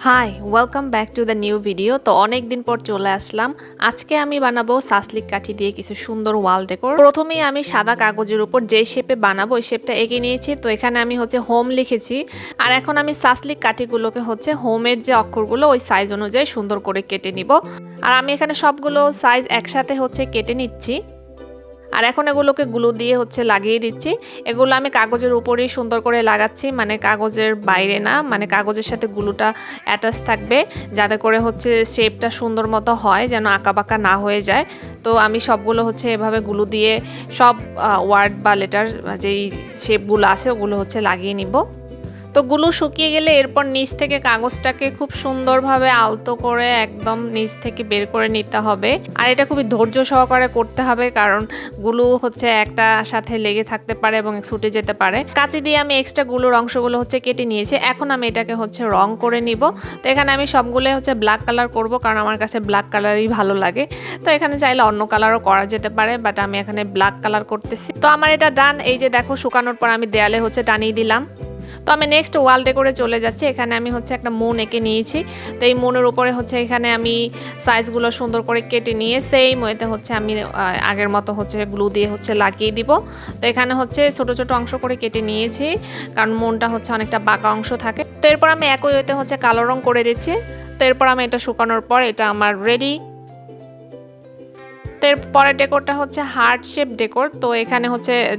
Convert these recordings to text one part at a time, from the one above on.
Hi welcome back to the new video. তো অনেক দিন পর চলে আসলাম। আজকে আমি বানাবো সাসলিক কাঠি দিয়ে কিছু সুন্দর ওয়াল ডেকোর। প্রথমেই আমি সাদা কাগজের উপর যে শেপে বানাবো ওই শেপটা এঁকে নিয়েছি। তো এখানে আমি হোম লিখেছি, আর এখন আমি সাসলিক কাঠিগুলোকে হোমের যে অক্ষরগুলো ওই সাইজ অনুযায়ী সুন্দর করে কেটে নিব। আর আমি এখানে সবগুলো সাইজ একসাথে কেটে নিচ্ছি। আর এখন এগুলোকে গ্লু দিয়ে লাগিয়ে দিচ্ছি। এগুলো আমি কাগজের উপরেই সুন্দর করে লাগাচ্ছি, মানে কাগজের বাইরে না, মানে কাগজের সাথে গ্লুটা অ্যাটাচ থাকবে যাতে করে শেপটা সুন্দর মতো হয়, যেন আঁকাবাঁকা না হয়ে যায়। তো আমি সবগুলো এভাবে গ্লু দিয়ে সব ওয়ার্ড বা লেটার যেই শেপগুলো আছে ওগুলো লাগিয়ে নিব। তো গ্লু শুকিয়ে গেলে এরপর নিচ থেকে কাগজটাকে খুব সুন্দরভাবে আলতো করে একদম নিচ থেকে বের করে নিতে হবে। আর এটা খুবই ধৈর্য সহকারে করতে হবে, কারণ গ্লু একটা সাথে লেগে থাকতে পারে এবং ছুটে যেতে পারে। কাঁচি দিয়ে আমি এক্সট্রা গ্লুর অংশগুলো কেটে নিয়েছি। এখন আমি এটাকে রং করে নিব। তো এখানে আমি সবগুলো ব্ল্যাক কালার করব, কারণ আমার কাছে ব্ল্যাক কালারই ভালো লাগে। তো এখানে চাইলে অন্য কালারও করা যেতে পারে, বাট আমি এখানে ব্ল্যাক কালার করতেছি। তো আমার এটা ডান। এই যে দেখো, শুকানোর পর আমি দেয়ালে টানিয়ে দিলাম। তো আমি নেক্সট ওয়াল ডেকোরে চলে যাচ্ছি। এখানে আমি একটা মুন এঁকে নিয়েছি। তো এই মুনের উপরে এখানে আমি সাইজগুলো সুন্দর করে কেটে নিয়ে সেই ওয়েতে আমি আগের মতো গ্লু দিয়ে লাগিয়ে দিব। তো এখানে ছোট ছোট অংশ করে কেটে নিয়েছি, কারণ মুনটা অনেকটা বাঁকা অংশ থাকে। তো এরপর আমি একই ওয়েতে কালো রং করে দিচ্ছি। তো এরপর আমি এটা শুকানোর পর এটা আমার রেডি। তো এর পরের ডেকোরটা হার্ট শেপ ডেকোর। তো এখানে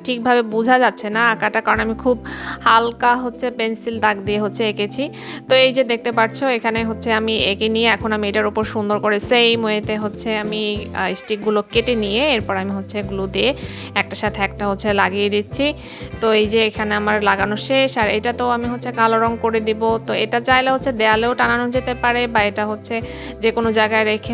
ঠিকভাবে বোঝা যাচ্ছে না আঁকাটা, কারণ আমি খুব হালকা পেন্সিল দাগ দিয়ে এঁকেছি। তো এই যে দেখতে পাচ্ছ, এখানে আমি এঁকে নিয়ে এখন আমি এটার উপর সুন্দর করে সেম ওয়েতে আমি স্টিকগুলো কেটে নিয়ে এরপর আমি গ্লু দিয়ে একটা সাথে একটা লাগিয়ে দিচ্ছি। তো এই যে এখানে আমার লাগানো শেষ। আর এটা তো আমি কালো রং করে দিব। তো এটা চাইলে দেয়ালেও টানানো যেতে পারে, বা এটা যে কোনো জায়গায় রেখে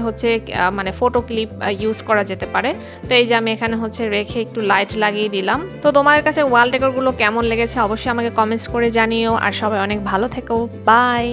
মানে ফটো ক্লিপ ইউজ করা যেতে পারে। তো এই যে আমি এখানে রেখে একটু লাইট লাগিয়ে দিলাম। তো তোমাদের কাছে ওয়াল ডেকোরগুলো কেমন লেগেছে অবশ্যই আমাকে কমেন্টস করে জানিও। আর সবাই অনেক ভালো থেকো। বাই।